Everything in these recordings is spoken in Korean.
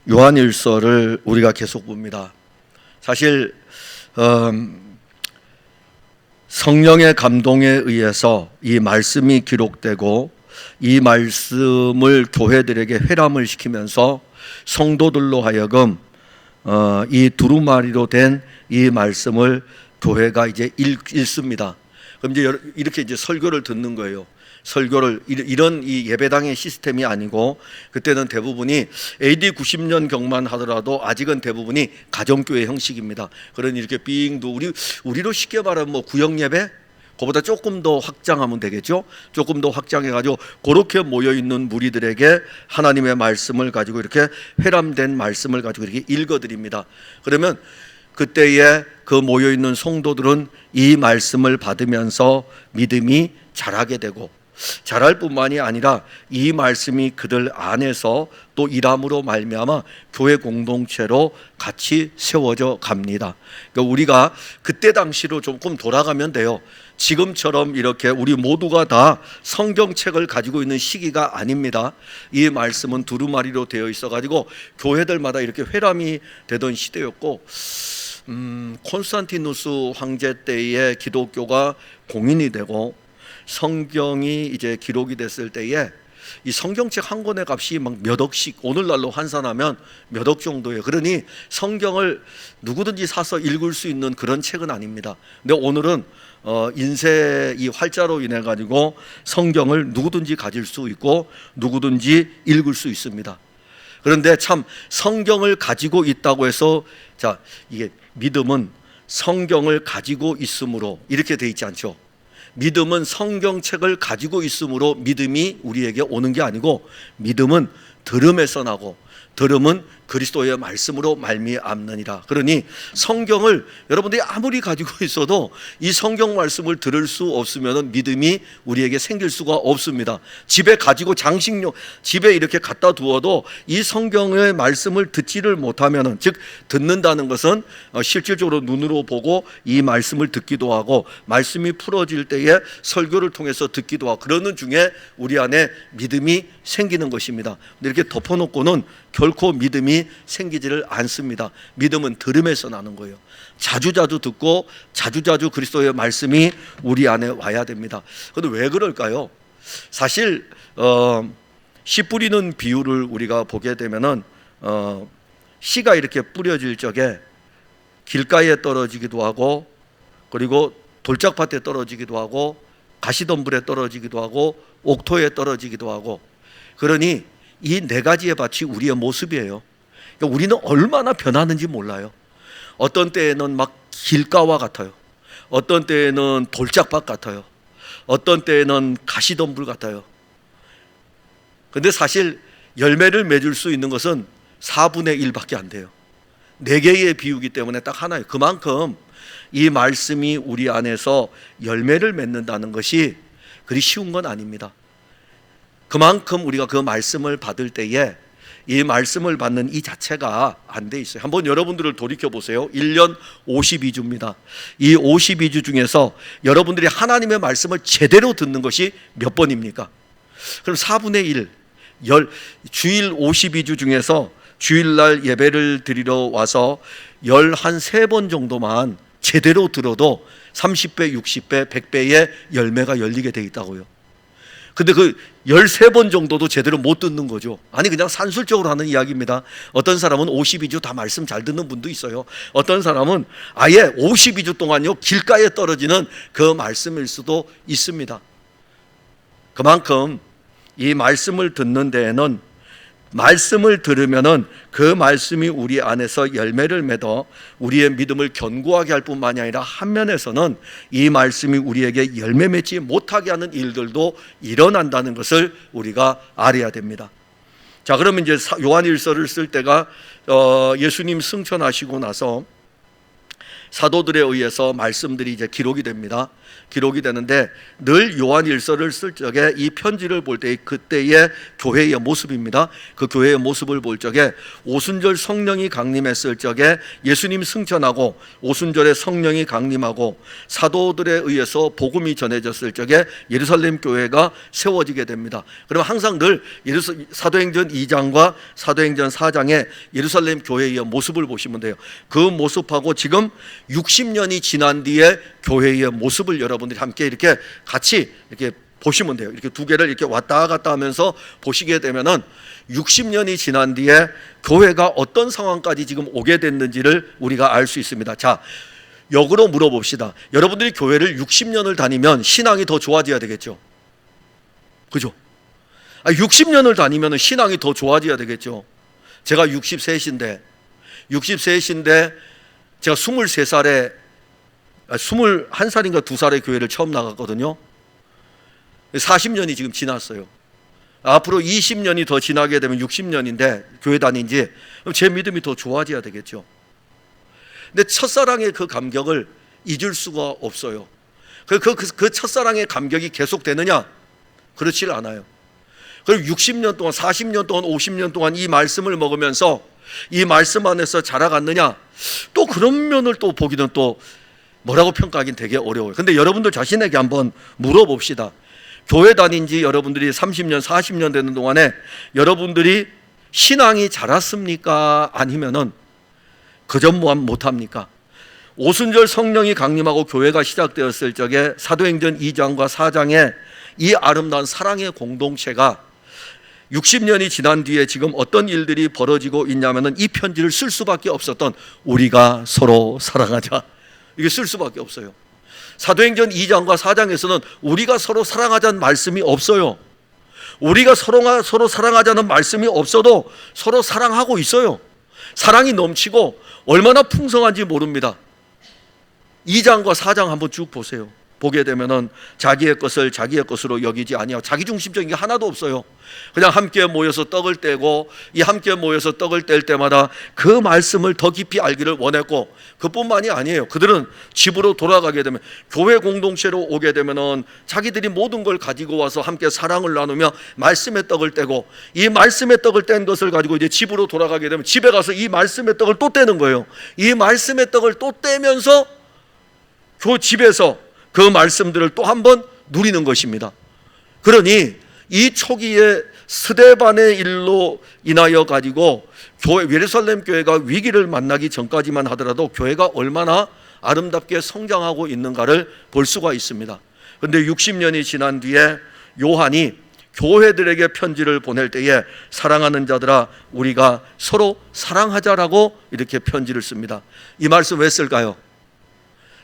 요한일서를 우리가 계속 봅니다. 사실 성령의 감동에 의해서 이 말씀이 기록되고 이 말씀을 교회들에게 회람을 시키면서 성도들로 하여금 이 두루마리로 된 이 말씀을 교회가 이제 읽습니다. 그럼 이제 이렇게 이제 설교를 듣는 거예요. 설교를 이런 이 예배당의 시스템이 아니고, 그때는 대부분이 AD 90년 경만 하더라도 아직은 대부분이 가정교회 형식입니다. 그러니 이렇게 빙도 우리로 쉽게 말하면 뭐 구역 예배, 그보다 조금 더 확장하면 되겠죠. 조금 더 확장해가지고 그렇게 모여 있는 무리들에게 하나님의 말씀을 가지고 이렇게 회람된 말씀을 가지고 이렇게 읽어드립니다. 그러면 그때에 그 모여 있는 성도들은 이 말씀을 받으면서 믿음이 자라게 되고, 자랄 뿐만이 아니라 이 말씀이 그들 안에서 또 일함으로 말미암아 교회 공동체로 같이 세워져 갑니다. 그러니까 우리가 그때 당시로 조금 돌아가면 돼요. 지금처럼 이렇게 우리 모두가 다 성경책을 가지고 있는 시기가 아닙니다. 이 말씀은 두루마리로 되어 있어가지고 교회들마다 이렇게 회람이 되던 시대였고, 콘스탄티누스 황제 때에 기독교가 공인이 되고 성경이 이제 기록이 됐을 때에 이 성경책 한 권의 값이 막 몇 억씩, 오늘날로 환산하면 몇 억 정도예요. 그러니 성경을 누구든지 사서 읽을 수 있는 그런 책은 아닙니다. 근데 오늘은 인쇄 이 활자로 인해 가지고 성경을 누구든지 가질 수 있고 누구든지 읽을 수 있습니다. 그런데 참 성경을 가지고 있다고 해서, 자, 이게 믿음은 성경을 가지고 있으므로 이렇게 돼 있지 않죠. 믿음은 성경책을 가지고 있으므로 믿음이 우리에게 오는 게 아니고, 믿음은 들음에서 나고 들음은 그리스도의 말씀으로 말미암느니라. 그러니 성경을 여러분들이 아무리 가지고 있어도 이 성경 말씀을 들을 수 없으면 믿음이 우리에게 생길 수가 없습니다. 집에 가지고 장식용 집에 이렇게 갖다 두어도 이 성경의 말씀을 듣지를 못하면, 즉 듣는다는 것은 실질적으로 눈으로 보고 이 말씀을 듣기도 하고 말씀이 풀어질 때에 설교를 통해서 듣기도 하고 그러는 중에 우리 안에 믿음이 생기는 것입니다. 근데 이렇게 덮어놓고는 결코 믿음이 생기지를 않습니다. 믿음은 들음에서 나는 거예요. 자주자주 듣고 자주자주 그리스도의 말씀이 우리 안에 와야 됩니다. 그런데 왜 그럴까요? 사실 씨 뿌리는 비유를 우리가 보게 되면은 씨가 이렇게 뿌려질 적에 길가에 떨어지기도 하고, 그리고 돌짝밭에 떨어지기도 하고, 가시덤불에 떨어지기도 하고, 옥토에 떨어지기도 하고, 그러니 이 네 가지의 밭이 우리의 모습이에요. 그러니까 우리는 얼마나 변하는지 몰라요. 어떤 때에는 막 길가와 같아요. 어떤 때에는 돌짝밭 같아요. 어떤 때에는 가시덤불 같아요. 그런데 사실 열매를 맺을 수 있는 것은 4분의 1밖에 안 돼요. 4개의 비유기 때문에 딱 하나예요. 그만큼 이 말씀이 우리 안에서 열매를 맺는다는 것이 그리 쉬운 건 아닙니다. 그만큼 우리가 그 말씀을 받을 때에 이 말씀을 받는 이 자체가 안 돼 있어요. 한번 여러분들을 돌이켜 보세요. 1년 52주입니다. 이 52주 중에서 여러분들이 하나님의 말씀을 제대로 듣는 것이 몇 번입니까? 그럼 4분의 1, 주일 52주 중에서 주일날 예배를 드리러 와서 13번 정도만 제대로 들어도 30배, 60배, 100배의 열매가 열리게 돼 있다고요. 근데 그 13번 정도도 제대로 못 듣는 거죠. 아니, 그냥 산술적으로 하는 이야기입니다. 어떤 사람은 52주 다 말씀 잘 듣는 분도 있어요. 어떤 사람은 아예 52주 동안요 길가에 떨어지는 그 말씀일 수도 있습니다. 그만큼 이 말씀을 듣는 데에는, 말씀을 들으면은 그 말씀이 우리 안에서 열매를 맺어 우리의 믿음을 견고하게 할 뿐만이 아니라 한면에서는 이 말씀이 우리에게 열매 맺지 못하게 하는 일들도 일어난다는 것을 우리가 알아야 됩니다. 자, 그러면 이제 요한일서를 쓸 때가 예수님 승천하시고 나서 사도들에 의해서 말씀들이 이제 기록이 됩니다. 기록이 되는데 늘 요한일서를 쓸 적에 이 편지를 볼 때 그때의 교회의 모습입니다. 그 교회의 모습을 볼 적에 오순절 성령이 강림했을 적에 예수님 승천하고 오순절에 성령이 강림하고 사도들에 의해서 복음이 전해졌을 적에 예루살렘 교회가 세워지게 됩니다. 그러면 항상 늘 사도행전 2장과 사도행전 4장의 예루살렘 교회의 모습을 보시면 돼요. 그 모습하고 지금 60년이 지난 뒤에 교회의 모습을 여러분들이 함께 이렇게 같이 이렇게 보시면 돼요. 이렇게 두 개를 이렇게 왔다 갔다 하면서 보시게 되면은 60년이 지난 뒤에 교회가 어떤 상황까지 지금 오게 됐는지를 우리가 알 수 있습니다. 자, 역으로 물어봅시다. 여러분들이 교회를 60년을 다니면 신앙이 더 좋아져야 되겠죠. 그죠? 60년을 다니면 신앙이 더 좋아져야 되겠죠. 제가 63인데 제가 23살에 21살인가 2살에 교회를 처음 나갔거든요. 40년이 지금 지났어요. 앞으로 20년이 더 지나게 되면 60년인데 교회 다닌 지, 그럼 제 믿음이 더 좋아져야 되겠죠. 근데 첫사랑의 그 감격을 잊을 수가 없어요. 그 첫사랑의 감격이 계속되느냐? 그렇지 않아요. 그럼 60년 동안, 40년 동안, 50년 동안 이 말씀을 먹으면서 이 말씀 안에서 자라갔느냐? 또 그런 면을 또 보기는 또 뭐라고 평가하기는 되게 어려워요. 근데 여러분들 자신에게 한번 물어봅시다. 교회 다닌 지 여러분들이 30년, 40년 되는 동안에 여러분들이 신앙이 자랐습니까? 아니면은 그저 못합니까? 오순절 성령이 강림하고 교회가 시작되었을 적에 사도행전 2장과 4장에 이 아름다운 사랑의 공동체가 60년이 지난 뒤에 지금 어떤 일들이 벌어지고 있냐면은 이 편지를 쓸 수밖에 없었던 우리가 서로 사랑하자, 이게 쓸 수밖에 없어요. 사도행전 2장과 4장에서는 우리가 서로 사랑하자는 말씀이 없어요. 우리가 서로 사랑하자는 말씀이 없어도 서로 사랑하고 있어요. 사랑이 넘치고 얼마나 풍성한지 모릅니다. 2장과 4장 한번 쭉 보세요. 보게 되면은 자기의 것을 자기의 것으로 여기지 아니하고 자기중심적인 게 하나도 없어요. 그냥 함께 모여서 떡을 떼고, 이 함께 모여서 떡을 뗄 때마다 그 말씀을 더 깊이 알기를 원했고, 그뿐만이 아니에요. 그들은 집으로 돌아가게 되면, 교회 공동체로 오게 되면은 자기들이 모든 걸 가지고 와서 함께 사랑을 나누며 말씀의 떡을 떼고, 이 말씀의 떡을 뗀 것을 가지고 이제 집으로 돌아가게 되면 집에 가서 이 말씀의 떡을 또 떼는 거예요. 이 말씀의 떡을 또 떼면서 그 집에서 그 말씀들을 또 한번 누리는 것입니다. 그러니 이 초기에 스데반의 일로 인하여 가지고 예루살렘 교회가 위기를 만나기 전까지만 하더라도 교회가 얼마나 아름답게 성장하고 있는가를 볼 수가 있습니다. 그런데 60년이 지난 뒤에 요한이 교회들에게 편지를 보낼 때에 사랑하는 자들아 우리가 서로 사랑하자라고 이렇게 편지를 씁니다. 이 말씀 왜 쓸까요?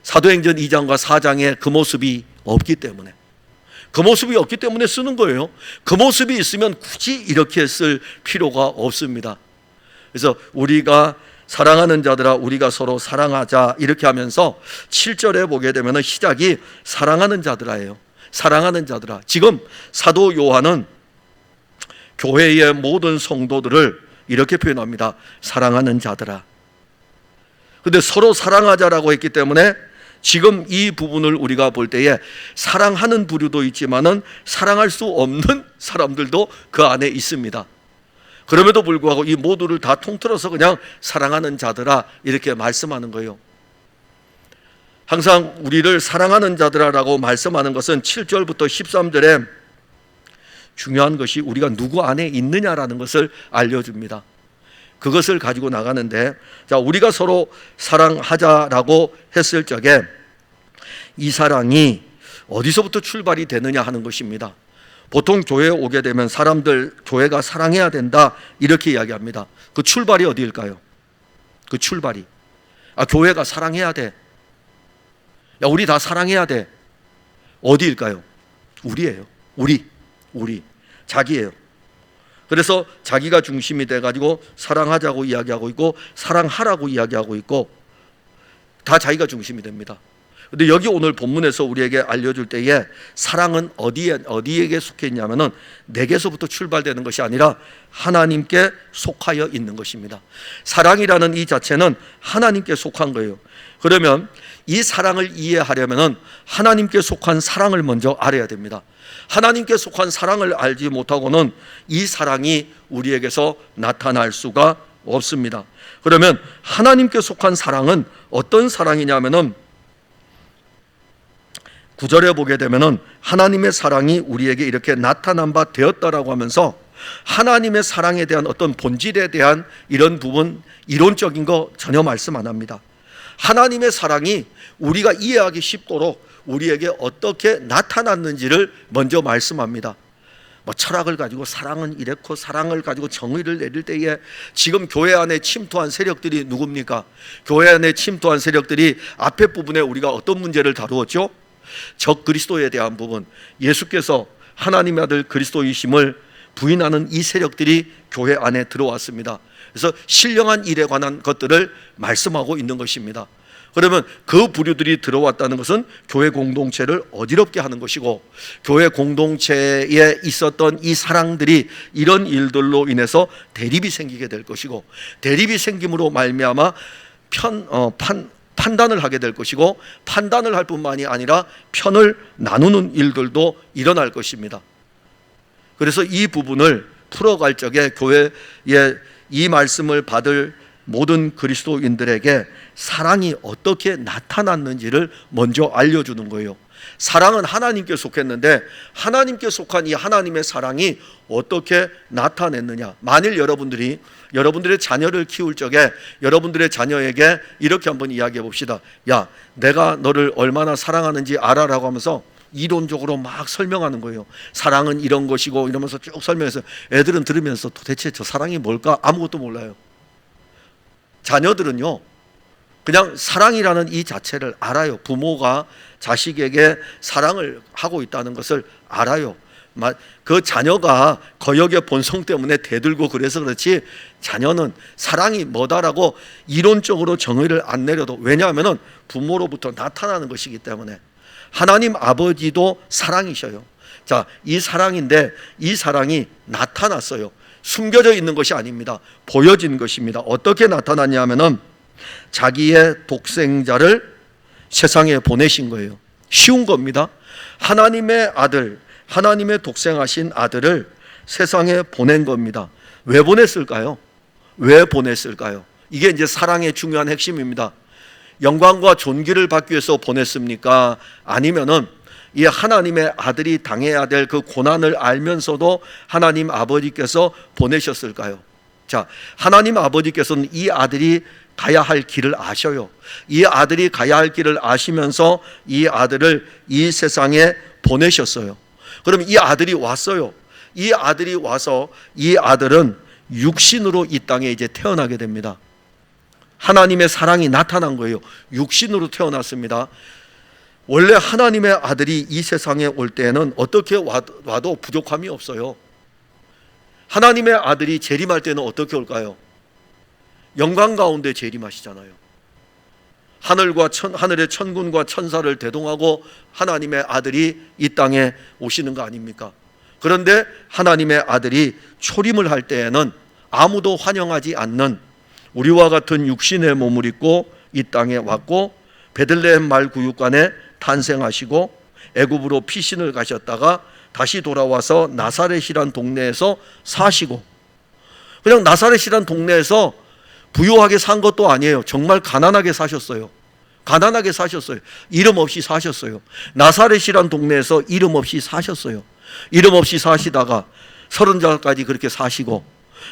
사도행전 2장과 4장에 그 모습이 없기 때문에, 그 모습이 없기 때문에 쓰는 거예요. 그 모습이 있으면 굳이 이렇게 쓸 필요가 없습니다. 그래서 우리가 사랑하는 자들아 우리가 서로 사랑하자 이렇게 하면서 7절에 보게 되면 시작이 사랑하는 자들아예요. 사랑하는 자들아. 지금 사도 요한은 교회의 모든 성도들을 이렇게 표현합니다. 사랑하는 자들아. 근데 서로 사랑하자라고 했기 때문에 지금 이 부분을 우리가 볼 때에 사랑하는 부류도 있지만은 사랑할 수 없는 사람들도 그 안에 있습니다. 그럼에도 불구하고 이 모두를 다 통틀어서 그냥 사랑하는 자들아 이렇게 말씀하는 거예요. 항상 우리를 사랑하는 자들아라고 말씀하는 것은 7절부터 13절에 중요한 것이 우리가 누구 안에 있느냐라는 것을 알려줍니다. 그것을 가지고 나가는데, 자, 우리가 서로 사랑하자라고 했을 적에 이 사랑이 어디서부터 출발이 되느냐 하는 것입니다. 보통 교회에 오게 되면 사람들 교회가 사랑해야 된다 이렇게 이야기합니다. 그 출발이 어디일까요? 그 출발이 교회가 사랑해야 돼. 야, 우리 다 사랑해야 돼. 어디일까요? 우리예요. 우리 자기예요. 그래서 자기가 중심이 돼가지고 사랑하자고 이야기하고 있고 사랑하라고 이야기하고 있고 다 자기가 중심이 됩니다. 근데 여기 오늘 본문에서 우리에게 알려줄 때에 사랑은 어디에게 속해 있냐면은 내게서부터 출발되는 것이 아니라 하나님께 속하여 있는 것입니다. 사랑이라는 이 자체는 하나님께 속한 거예요. 그러면 이 사랑을 이해하려면 하나님께 속한 사랑을 먼저 알아야 됩니다. 하나님께 속한 사랑을 알지 못하고는 이 사랑이 우리에게서 나타날 수가 없습니다. 그러면 하나님께 속한 사랑은 어떤 사랑이냐면은 9절에 보게 되면은 하나님의 사랑이 우리에게 이렇게 나타난 바 되었다라고 하면서 하나님의 사랑에 대한 어떤 본질에 대한 이런 부분, 이론적인 거 전혀 말씀 안 합니다. 하나님의 사랑이 우리가 이해하기 쉽도록 우리에게 어떻게 나타났는지를 먼저 말씀합니다. 뭐 철학을 가지고 사랑은 이렇고 사랑을 가지고 정의를 내릴 때에 지금 교회 안에 침투한 세력들이 누굽니까? 교회 안에 침투한 세력들이 앞에 부분에 우리가 어떤 문제를 다루었죠? 적 그리스도에 대한 부분, 예수께서 하나님의 아들 그리스도이심을 부인하는 이 세력들이 교회 안에 들어왔습니다. 그래서 신령한 일에 관한 것들을 말씀하고 있는 것입니다. 그러면 그 부류들이 들어왔다는 것은 교회 공동체를 어지럽게 하는 것이고, 교회 공동체에 있었던 이 사랑들이 이런 일들로 인해서 대립이 생기게 될 것이고, 대립이 생김으로 말미암아 판단을 하게 될 것이고, 판단을 할 뿐만이 아니라 편을 나누는 일들도 일어날 것입니다. 그래서 이 부분을 풀어갈 적에 교회에 이 말씀을 받을 모든 그리스도인들에게 사랑이 어떻게 나타났는지를 먼저 알려주는 거예요. 사랑은 하나님께 속했는데 하나님께 속한 이 하나님의 사랑이 어떻게 나타냈느냐. 만일 여러분들의 자녀를 키울 적에 여러분들의 자녀에게 이렇게 한번 이야기해 봅시다. 야, 내가 너를 얼마나 사랑하는지 알아라고 하면서 이론적으로 막 설명하는 거예요. 사랑은 이런 것이고 이러면서 쭉 설명해서 애들은 들으면서 도대체 저 사랑이 뭘까 아무것도 몰라요. 자녀들은요, 그냥 사랑이라는 이 자체를 알아요. 부모가 자식에게 사랑을 하고 있다는 것을 알아요. 그 자녀가 거역의 본성 때문에 대들고 그래서 그렇지, 자녀는 사랑이 뭐다라고 이론적으로 정의를 안 내려도, 왜냐하면 부모로부터 나타나는 것이기 때문에. 하나님 아버지도 사랑이셔요. 자, 이 사랑인데 이 사랑이 나타났어요. 숨겨져 있는 것이 아닙니다. 보여진 것입니다. 어떻게 나타났냐면은 자기의 독생자를 세상에 보내신 거예요. 쉬운 겁니다. 하나님의 아들, 하나님의 독생하신 아들을 세상에 보낸 겁니다. 왜 보냈을까요? 왜 보냈을까요? 이게 이제 사랑의 중요한 핵심입니다. 영광과 존귀를 받기 위해서 보냈습니까? 아니면은 이 하나님의 아들이 당해야 될 그 고난을 알면서도 하나님 아버지께서 보내셨을까요? 자, 하나님 아버지께서는 이 아들이 가야 할 길을 아셔요. 이 아들이 가야 할 길을 아시면서 이 아들을 이 세상에 보내셨어요. 그럼 이 아들이 왔어요. 이 아들이 와서 이 아들은 육신으로 이 땅에 이제 태어나게 됩니다. 하나님의 사랑이 나타난 거예요. 육신으로 태어났습니다. 원래 하나님의 아들이 이 세상에 올 때에는 어떻게 와도 부족함이 없어요. 하나님의 아들이 재림할 때는 어떻게 올까요? 영광 가운데 재림하시잖아요. 하늘의 천군과 천사를 대동하고 하나님의 아들이 이 땅에 오시는 거 아닙니까? 그런데 하나님의 아들이 초림을 할 때에는 아무도 환영하지 않는 우리와 같은 육신의 몸을 입고 이 땅에 왔고, 베들레헴 말 구육관에 탄생하시고 애굽으로 피신을 가셨다가 다시 돌아와서 나사렛이란 동네에서 사시고, 그냥 나사렛이란 동네에서 부유하게 산 것도 아니에요. 정말 가난하게 사셨어요. 가난하게 사셨어요. 이름 없이 사셨어요. 나사렛이란 동네에서 이름 없이 사셨어요. 이름 없이 사시다가 30살까지 그렇게 사시고,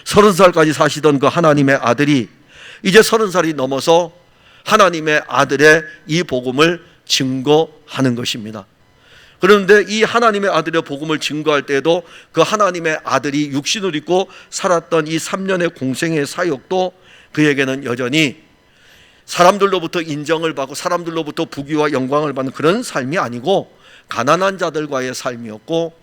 30살까지 사시던 그 하나님의 아들이 이제 30살이 넘어서 하나님의 아들의 이 복음을 증거하는 것입니다. 그런데 이 하나님의 아들의 복음을 증거할 때에도 그 하나님의 아들이 육신을 입고 살았던 이 3년의 공생의 사역도 그에게는 여전히 사람들로부터 인정을 받고 사람들로부터 부귀와 영광을 받는 그런 삶이 아니고, 가난한 자들과의 삶이었고,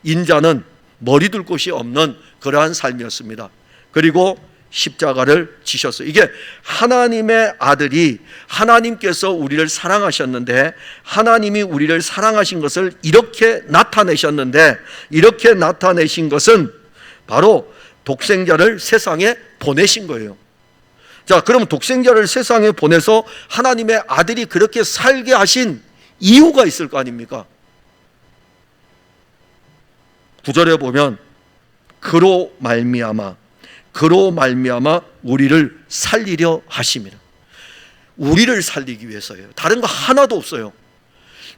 인자는 머리 둘 곳이 없는 그러한 삶이었습니다. 그리고 십자가를 지셨어요. 이게 하나님의 아들이, 하나님께서 우리를 사랑하셨는데 하나님이 우리를 사랑하신 것을 이렇게 나타내셨는데, 이렇게 나타내신 것은 바로 독생자를 세상에 보내신 거예요. 자, 그러면 독생자를 세상에 보내서 하나님의 아들이 그렇게 살게 하신 이유가 있을 거 아닙니까? 9절에 보면 그로 말미암아 우리를 살리려 하심이라. 우리를 살리기 위해서예요. 다른 거 하나도 없어요.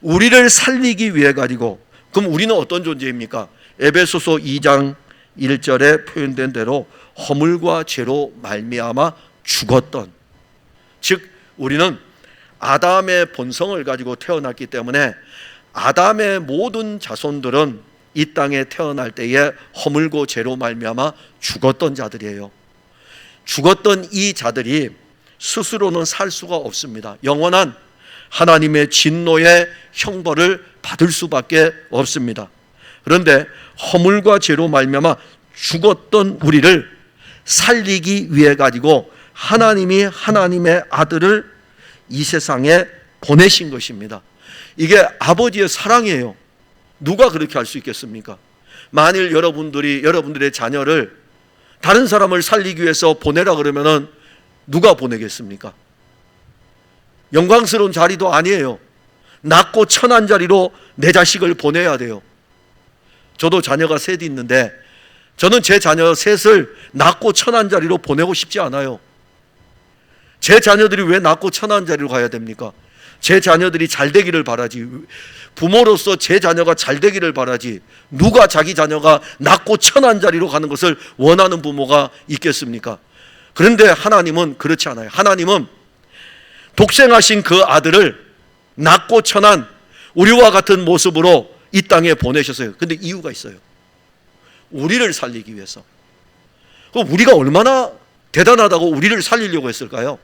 우리를 살리기 위해 가지고. 그럼 우리는 어떤 존재입니까? 에베소서 2장 1절에 표현된 대로 허물과 죄로 말미암아 죽었던, 즉 우리는 아담의 본성을 가지고 태어났기 때문에 아담의 모든 자손들은 이 땅에 태어날 때에 허물고 죄로 말미암아 죽었던 자들이에요. 죽었던 이 자들이 스스로는 살 수가 없습니다. 영원한 하나님의 진노의 형벌을 받을 수밖에 없습니다. 그런데 허물과 죄로 말미암아 죽었던 우리를 살리기 위해 가지고 하나님이 하나님의 아들을 이 세상에 보내신 것입니다. 이게 아버지의 사랑이에요. 누가 그렇게 할 수 있겠습니까? 만일 여러분들의 자녀를 다른 사람을 살리기 위해서 보내라 그러면은 누가 보내겠습니까? 영광스러운 자리도 아니에요. 낮고 천한 자리로 내 자식을 보내야 돼요. 저도 자녀가 셋이 있는데 저는 제 자녀 셋을 낮고 천한 자리로 보내고 싶지 않아요. 제 자녀들이 왜 낮고 천한 자리로 가야 됩니까? 제 자녀들이 잘 되기를 바라지. 부모로서 제 자녀가 잘 되기를 바라지. 누가 자기 자녀가 낮고 천한 자리로 가는 것을 원하는 부모가 있겠습니까? 그런데 하나님은 그렇지 않아요. 하나님은 독생하신 그 아들을 낮고 천한 우리와 같은 모습으로 이 땅에 보내셨어요. 그런데 이유가 있어요. 우리를 살리기 위해서. 그럼 우리가 얼마나 대단하다고 우리를 살리려고 했을까요?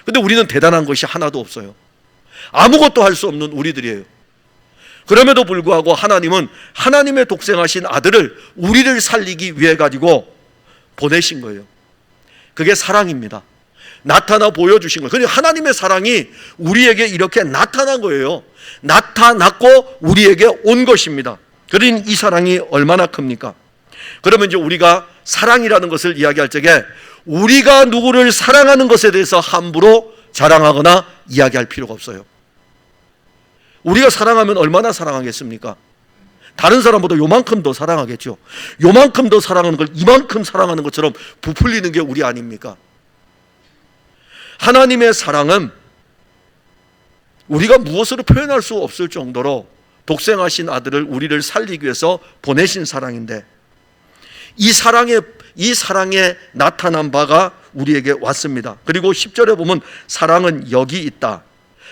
근데 우리는 대단한 것이 하나도 없어요. 아무것도 할 수 없는 우리들이에요. 그럼에도 불구하고 하나님은 하나님의 독생하신 아들을 우리를 살리기 위해 가지고 보내신 거예요. 그게 사랑입니다. 나타나 보여주신 거예요. 그러니까 하나님의 사랑이 우리에게 이렇게 나타난 거예요. 나타났고 우리에게 온 것입니다. 그러니 이 사랑이 얼마나 큽니까? 그러면 이제 우리가 사랑이라는 것을 이야기할 적에 우리가 누구를 사랑하는 것에 대해서 함부로 자랑하거나 이야기할 필요가 없어요. 우리가 사랑하면 얼마나 사랑하겠습니까? 다른 사람보다 요만큼 더 사랑하겠죠. 요만큼 더 사랑하는 걸 이만큼 사랑하는 것처럼 부풀리는 게 우리 아닙니까? 하나님의 사랑은 우리가 무엇으로 표현할 수 없을 정도로 독생하신 아들을 우리를 살리기 위해서 보내신 사랑인데, 이 사랑에 나타난 바가 우리에게 왔습니다. 그리고 10절에 보면 사랑은 여기 있다.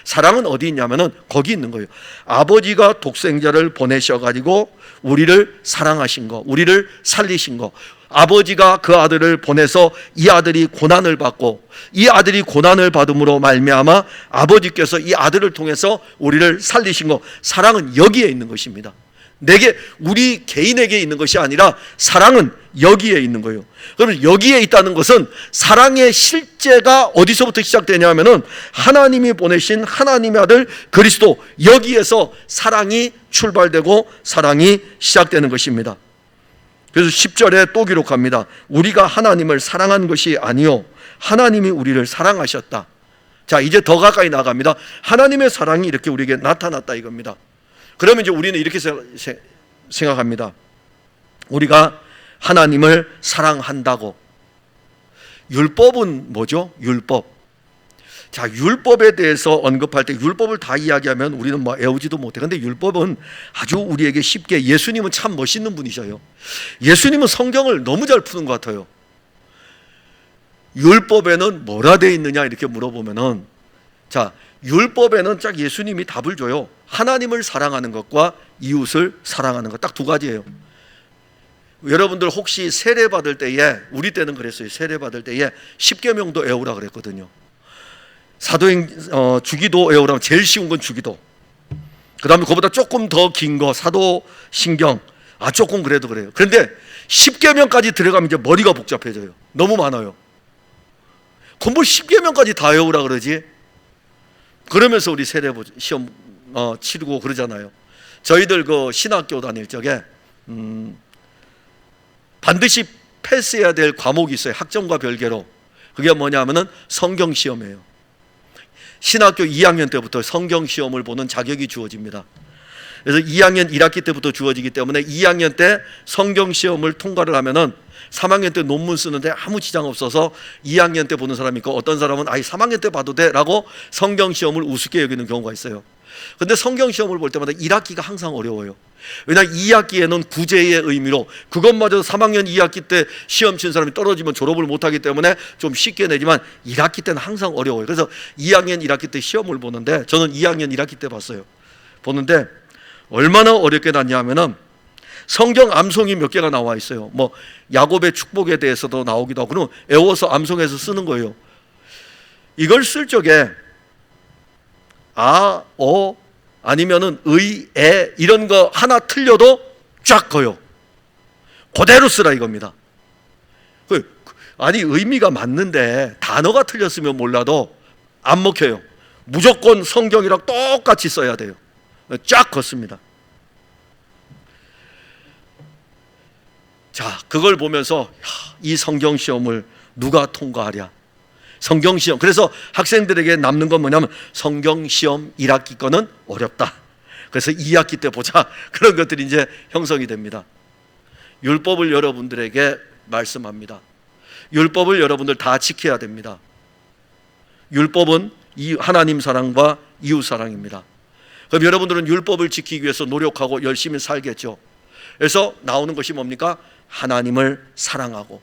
사랑은 어디 있냐면은 거기 있는 거예요. 아버지가 독생자를 보내셔가지고 우리를 사랑하신 거, 우리를 살리신 거. 아버지가 그 아들을 보내서 이 아들이 고난을 받고 이 아들이 고난을 받음으로 말미암아 아버지께서 이 아들을 통해서 우리를 살리신 거. 사랑은 여기에 있는 것입니다. 내게, 우리 개인에게 있는 것이 아니라 사랑은 여기에 있는 거예요. 그러면 여기에 있다는 것은 사랑의 실제가 어디서부터 시작되냐면은 하나님이 보내신 하나님의 아들 그리스도, 여기에서 사랑이 출발되고 사랑이 시작되는 것입니다. 그래서 10절에 또 기록합니다. 우리가 하나님을 사랑한 것이 아니요 하나님이 우리를 사랑하셨다. 자, 이제 더 가까이 나갑니다. 하나님의 사랑이 이렇게 우리에게 나타났다 이겁니다. 그러면 이제 우리는 이렇게 생각합니다. 우리가 하나님을 사랑한다고. 율법은 뭐죠? 율법. 자, 율법에 대해서 언급할 때 율법을 다 이야기하면 우리는 뭐 애우지도 못해. 근데 율법은 아주 우리에게 쉽게, 예수님은 참 멋있는 분이셔요. 예수님은 성경을 너무 잘 푸는 것 같아요. 율법에는 뭐라 되어 있느냐 이렇게 물어보면은, 자, 율법에는 딱 예수님이 답을 줘요. 하나님을 사랑하는 것과 이웃을 사랑하는 것, 딱 두 가지예요. 여러분들 혹시 세례 받을 때에, 우리 때는 그랬어요. 세례 받을 때에 십계명도 외우라 그랬거든요. 주기도 외우라면 제일 쉬운 건 주기도. 그 다음에 그거보다 조금 더 긴 거 사도신경, 조금 그래도 그래요. 그런데 십계명까지 들어가면 이제 머리가 복잡해져요. 너무 많아요. 그럼 뭘 십계명까지 다 외우라 그러지? 그러면서 우리 세례 시험 치르고 그러잖아요. 저희들 그 신학교 다닐 적에 반드시 패스해야 될 과목이 있어요. 학점과 별개로. 그게 뭐냐면은 성경 시험이에요. 신학교 2학년 때부터 성경 시험을 보는 자격이 주어집니다. 그래서 2학년 1학기 때부터 주어지기 때문에 2학년 때 성경 시험을 통과를 하면은 3학년 때 논문 쓰는데 아무 지장 없어서 2학년 때 보는 사람이 있고, 어떤 사람은 3학년 때 봐도 돼 라고 성경 시험을 우습게 여기는 경우가 있어요. 근데 성경 시험을 볼 때마다 1학기가 항상 어려워요. 왜냐하면 2학기에는 구제의 의미로, 그것마저 3학년 2학기 때 시험 친 사람이 떨어지면 졸업을 못하기 때문에 좀 쉽게 내지만 1학기 때는 항상 어려워요. 그래서 2학년 1학기 때 시험을 보는데, 저는 2학년 1학기 때 봤어요. 보는데 얼마나 어렵게 났냐면은 성경 암송이 몇 개가 나와 있어요. 뭐 야곱의 축복에 대해서도 나오기도 하고, 그럼 애워서 암송해서 쓰는 거예요. 이걸 쓸 적에 아니면은 에 이런 거 하나 틀려도 쫙 거요. 그대로 쓰라 이겁니다. 아니 의미가 맞는데 단어가 틀렸으면 몰라도 안 먹혀요. 무조건 성경이랑 똑같이 써야 돼요. 쫙 걷습니다. 자, 그걸 보면서 이 성경 시험을 누가 통과하랴. 성경 시험. 그래서 학생들에게 남는 건 뭐냐면 성경 시험 1학기 거는 어렵다. 그래서 2학기 때 보자. 그런 것들이 이제 형성이 됩니다. 율법을 여러분들에게 말씀합니다. 율법을 여러분들 다 지켜야 됩니다. 율법은 하나님 사랑과 이웃 사랑입니다. 그럼 여러분들은 율법을 지키기 위해서 노력하고 열심히 살겠죠. 그래서 나오는 것이 뭡니까? 하나님을 사랑하고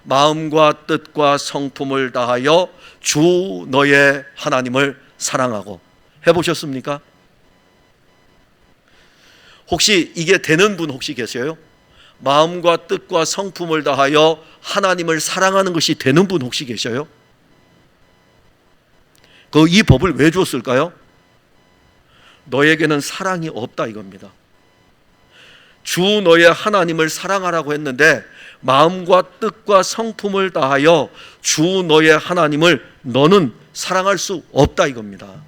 마음과 뜻과 성품을 다하여 주 너의 하나님을 사랑하고. 해보셨습니까? 혹시 이게 되는 분 혹시 계세요? 마음과 뜻과 성품을 다하여 하나님을 사랑하는 것이 되는 분 혹시 계셔요? 이 법을 왜 줬을까요? 너에게는 사랑이 없다 이겁니다. 주 너의 하나님을 사랑하라고 했는데 마음과 뜻과 성품을 다하여 주 너의 하나님을 너는 사랑할 수 없다 이겁니다.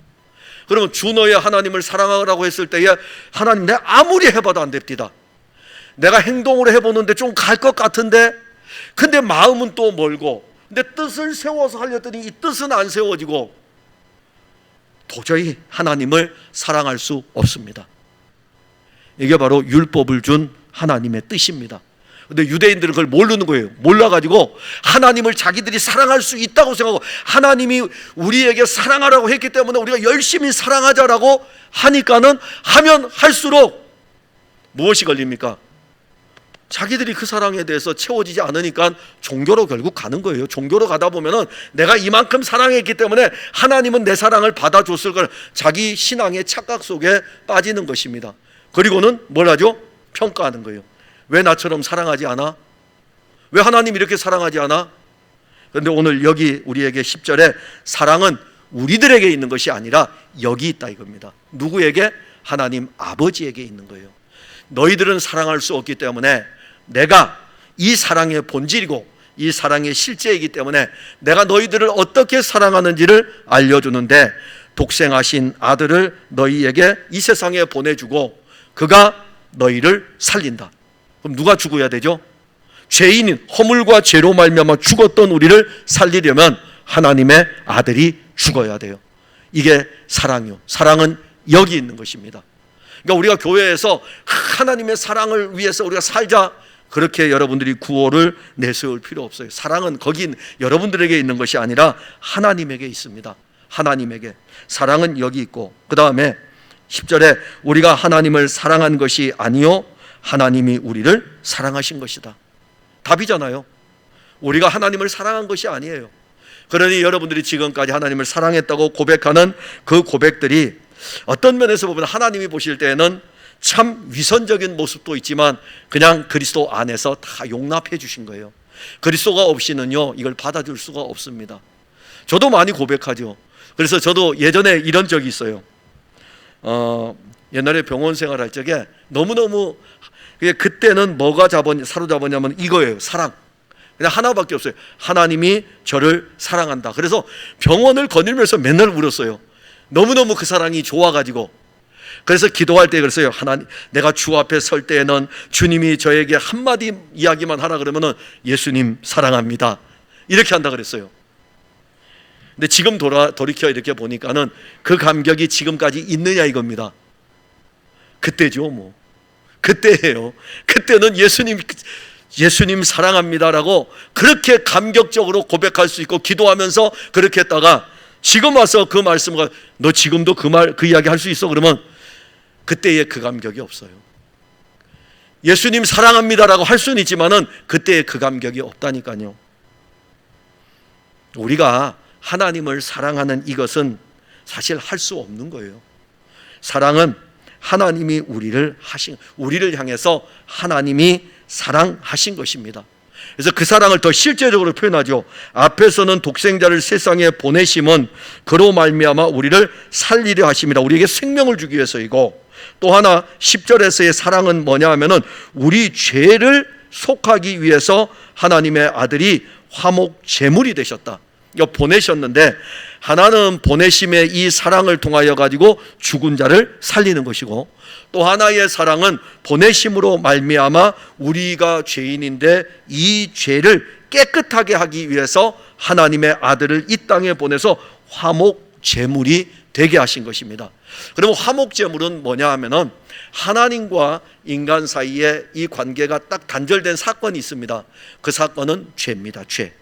그러면 주 너의 하나님을 사랑하라고 했을 때에 하나님 내가 아무리 해봐도 안 됩니다. 내가 행동으로 해보는데 좀 갈 것 같은데, 근데 마음은 또 멀고, 근데 뜻을 세워서 하려더니 이 뜻은 안 세워지고, 도저히 하나님을 사랑할 수 없습니다. 이게 바로 율법을 준 하나님의 뜻입니다. 근데 유대인들은 그걸 모르는 거예요. 몰라가지고 하나님을 자기들이 사랑할 수 있다고 생각하고, 하나님이 우리에게 사랑하라고 했기 때문에 우리가 열심히 사랑하자라고 하니까는 하면 할수록 무엇이 걸립니까? 자기들이 그 사랑에 대해서 채워지지 않으니까 종교로 결국 가는 거예요. 종교로 가다 보면은 내가 이만큼 사랑했기 때문에 하나님은 내 사랑을 받아줬을 걸, 자기 신앙의 착각 속에 빠지는 것입니다. 그리고는 뭘 하죠? 평가하는 거예요. 왜 나처럼 사랑하지 않아? 왜 하나님 이렇게 사랑하지 않아? 그런데 오늘 여기 우리에게 10절에 사랑은 우리들에게 있는 것이 아니라 여기 있다 이겁니다. 누구에게? 하나님 아버지에게 있는 거예요. 너희들은 사랑할 수 없기 때문에 내가 이 사랑의 본질이고 이 사랑의 실제이기 때문에 내가 너희들을 어떻게 사랑하는지를 알려주는데, 독생하신 아들을 너희에게 이 세상에 보내주고 그가 너희를 살린다. 그럼 누가 죽어야 되죠? 죄인인, 허물과 죄로 말미암아 죽었던 우리를 살리려면 하나님의 아들이 죽어야 돼요. 이게 사랑이요. 사랑은 여기 있는 것입니다. 그러니까 우리가 교회에서 하나님의 사랑을 위해서 우리가 살자, 그렇게 여러분들이 구호를 내세울 필요 없어요. 사랑은 거기 여러분들에게 있는 것이 아니라 하나님에게 있습니다. 하나님에게. 사랑은 여기 있고, 그 다음에 10절에 우리가 하나님을 사랑한 것이 아니요 하나님이 우리를 사랑하신 것이다. 답이잖아요. 우리가 하나님을 사랑한 것이 아니에요. 그러니 여러분들이 지금까지 하나님을 사랑했다고 고백하는 그 고백들이 어떤 면에서 보면 하나님이 보실 때에는 참 위선적인 모습도 있지만 그냥 그리스도 안에서 다 용납해 주신 거예요. 그리스도가 없이는요 이걸 받아줄 수가 없습니다. 저도 많이 고백하죠. 그래서 저도 예전에 이런 적이 있어요. 옛날에 병원 생활할 적에 너무너무, 그때는 뭐가 사로잡았냐면 이거예요. 사랑. 그냥 하나밖에 없어요. 하나님이 저를 사랑한다. 그래서 병원을 거닐면서 맨날 울었어요. 너무너무 그 사랑이 좋아가지고. 그래서 기도할 때 그랬어요. 하나님, 내가 주 앞에 설 때에는 주님이 저에게 한마디 이야기만 하라 그러면은 예수님 사랑합니다, 이렇게 한다 그랬어요. 근데 지금 돌이켜 이렇게 보니까는 그 감격이 지금까지 있느냐 이겁니다. 그때죠 뭐. 그때예요. 그때는 예수님 사랑합니다라고 그렇게 감격적으로 고백할 수 있고 기도하면서 그렇게 했다가 지금 와서 그 말씀을 너 지금도 그 이야기 할 수 있어? 그러면 그때의 그 감격이 없어요. 예수님 사랑합니다라고 할 수는 있지만은 그때의 그 감격이 없다니까요. 우리가 하나님을 사랑하는 이것은 사실 할 수 없는 거예요. 사랑은 하나님이 우리를 향해서 하나님이 사랑하신 것입니다. 그래서 그 사랑을 더 실제적으로 표현하죠. 앞에서는 독생자를 세상에 보내심은 그로 말미암아 우리를 살리려 하심이라. 우리에게 생명을 주기 위해서이고, 또 하나 10절에서의 사랑은 뭐냐 하면은 우리 죄를 속하기 위해서 하나님의 아들이 화목 제물이 되셨다. 이거 보내셨는데, 하나는 보내심의 이 사랑을 통하여 가지고 죽은 자를 살리는 것이고, 또 하나의 사랑은 보내심으로 말미암아 우리가 죄인인데 이 죄를 깨끗하게 하기 위해서 하나님의 아들을 이 땅에 보내서 화목 제물이 되게 하신 것입니다. 그러면 화목 제물은 뭐냐 하면은 하나님과 인간 사이에 이 관계가 딱 단절된 사건이 있습니다. 그 사건은 죄입니다. 죄.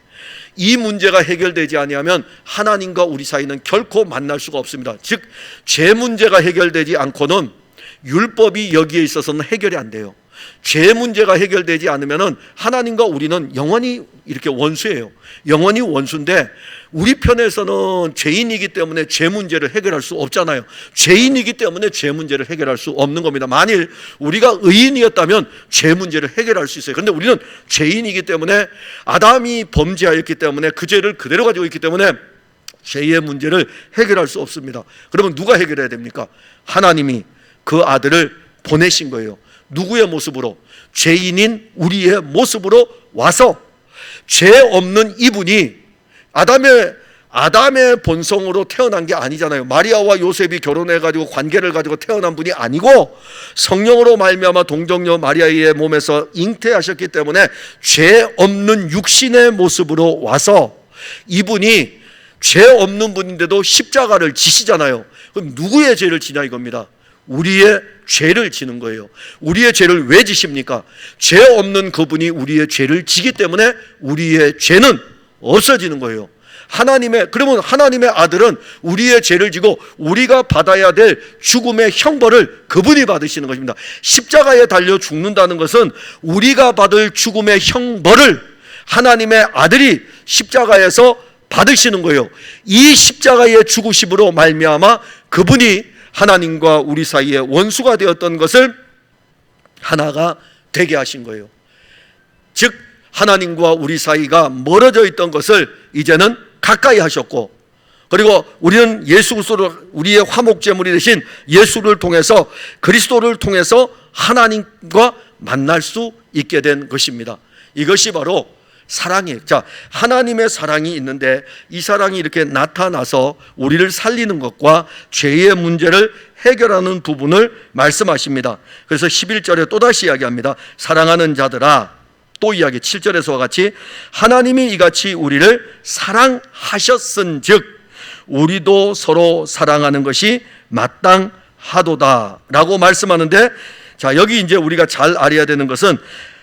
이 문제가 해결되지 아니하면 하나님과 우리 사이는 결코 만날 수가 없습니다. 즉, 죄 문제가 해결되지 않고는 율법이 여기에 있어서는 해결이 안 돼요. 죄 문제가 해결되지 않으면 하나님과 우리는 영원히 이렇게 원수예요. 영원히 원수인데 우리 편에서는 죄인이기 때문에 죄 문제를 해결할 수 없잖아요. 죄인이기 때문에 죄 문제를 해결할 수 없는 겁니다. 만일 우리가 의인이었다면 죄 문제를 해결할 수 있어요. 그런데 우리는 죄인이기 때문에 아담이 범죄하였기 때문에 그 죄를 그대로 가지고 있기 때문에 죄의 문제를 해결할 수 없습니다. 그러면 누가 해결해야 됩니까? 하나님이 그 아들을 보내신 거예요. 누구의 모습으로? 죄인인 우리의 모습으로 와서 죄 없는 이분이 아담의 본성으로 태어난 게 아니잖아요. 마리아와 요셉이 결혼해가지고 관계를 가지고 태어난 분이 아니고 성령으로 말미암아 동정녀 마리아의 몸에서 잉태하셨기 때문에 죄 없는 육신의 모습으로 와서 이분이 죄 없는 분인데도 십자가를 지시잖아요. 그럼 누구의 죄를 지냐 이겁니다. 우리의 죄를 지는 거예요. 우리의 죄를 왜 지십니까? 죄 없는 그분이 우리의 죄를 지기 때문에 우리의 죄는 없어지는 거예요. 그러면 하나님의 아들은 우리의 죄를 지고 우리가 받아야 될 죽음의 형벌을 그분이 받으시는 것입니다. 십자가에 달려 죽는다는 것은 우리가 받을 죽음의 형벌을 하나님의 아들이 십자가에서 받으시는 거예요. 이 십자가의 죽으심으로 말미암아 그분이 하나님과 우리 사이에 원수가 되었던 것을 하나가 되게 하신 거예요. 즉 하나님과 우리 사이가 멀어져 있던 것을 이제는 가까이 하셨고, 그리고 우리는 예수 그리스도를 우리의 화목제물이 되신 예수를 통해서 그리스도를 통해서 하나님과 만날 수 있게 된 것입니다. 이것이 바로 사랑이에요. 자, 하나님의 사랑이 있는데 이 사랑이 이렇게 나타나서 우리를 살리는 것과 죄의 문제를 해결하는 부분을 말씀하십니다. 그래서 11절에 또다시 이야기합니다. 사랑하는 자들아, 또 이야기 7절에서와 같이 하나님이 이같이 우리를 사랑하셨은즉 우리도 서로 사랑하는 것이 마땅하도다 라고 말씀하는데, 자, 여기 이제 우리가 잘 알아야 되는 것은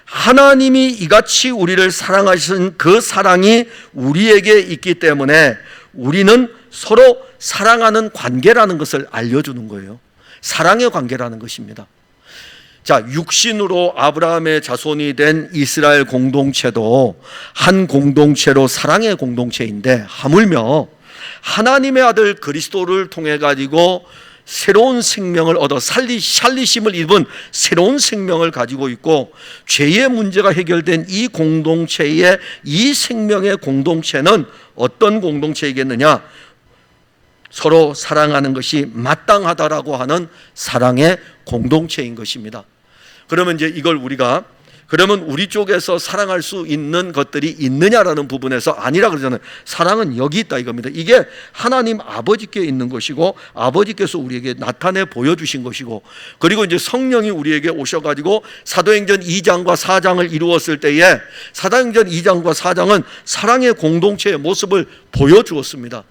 하나님이 이같이 우리를 사랑하신 그 사랑이 우리에게 있기 때문에 우리는 서로 사랑하는 관계라는 것을 알려주는 거예요. 사랑의 관계라는 것입니다. 자, 육신으로 아브라함의 자손이 된 이스라엘 공동체도 한 공동체로 사랑의 공동체인데, 하물며 하나님의 아들 그리스도를 통해 가지고 새로운 생명을 얻어 살리심을 입은 새로운 생명을 가지고 있고, 죄의 문제가 해결된 이 공동체의 이 생명의 공동체는 어떤 공동체이겠느냐? 서로 사랑하는 것이 마땅하다라고 하는 사랑의 공동체인 것입니다. 그러면 이제 이걸 그러면 우리 쪽에서 사랑할 수 있는 것들이 있느냐라는 부분에서 아니라 그러잖아요. 사랑은 여기 있다 이겁니다. 이게 하나님 아버지께 있는 것이고 아버지께서 우리에게 나타내 보여주신 것이고, 그리고 이제 성령이 우리에게 오셔가지고 사도행전 2장과 4장을 이루었을 때에 사도행전 2장과 4장은 사랑의 공동체의 모습을 보여주었습니다.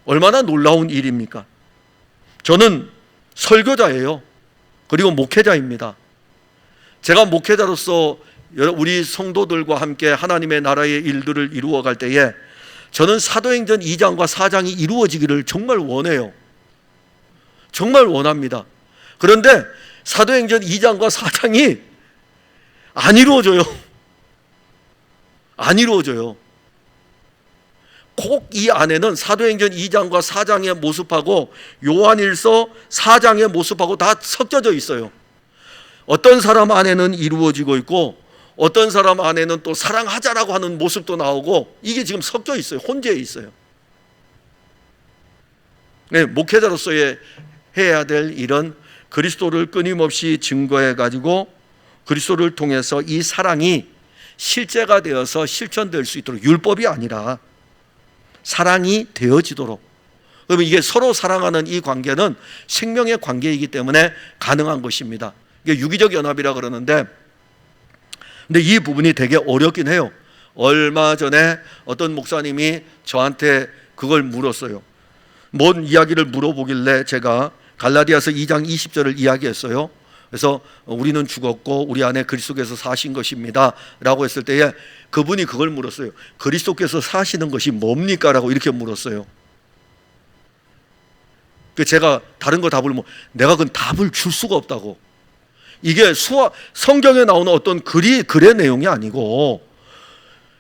얼마나 놀라운 일입니까? 저는 설교자예요. 그리고 목회자입니다. 제가 목회자로서 우리 성도들과 함께 하나님의 나라의 일들을 이루어갈 때에 저는 사도행전 2장과 4장이 이루어지기를 정말 원해요. 정말 원합니다. 그런데 사도행전 2장과 4장이 안 이루어져요. 안 이루어져요. 꼭 이 안에는 사도행전 2장과 4장의 모습하고 요한일서 4장의 모습하고 다 섞여져 있어요. 어떤 사람 안에는 이루어지고 있고 어떤 사람 안에는 또 사랑하자라고 하는 모습도 나오고 이게 지금 섞여 있어요. 혼재해 있어요. 네, 목회자로서의 해야 될 일은 그리스도를 끊임없이 증거해 가지고 그리스도를 통해서 이 사랑이 실제가 되어서 실천될 수 있도록, 율법이 아니라 사랑이 되어지도록. 그러면 이게 서로 사랑하는 이 관계는 생명의 관계이기 때문에 가능한 것입니다. 이게 유기적 연합이라 그러는데, 근데 이 부분이 되게 어렵긴 해요. 얼마 전에 어떤 목사님이 저한테 그걸 물었어요. 뭔 이야기를 물어보길래 제가 갈라디아서 2장 20절을 이야기했어요. 그래서 우리는 죽었고 우리 안에 그리스도께서 사신 것입니다 라고 했을 때에 그분이 그걸 물었어요. 그리스도께서 사시는 것이 뭡니까? 라고 이렇게 물었어요. 제가 다른 거 답을 내가 그건 답을 줄 수가 없다고. 이게 성경에 나오는 어떤 글의 내용이 아니고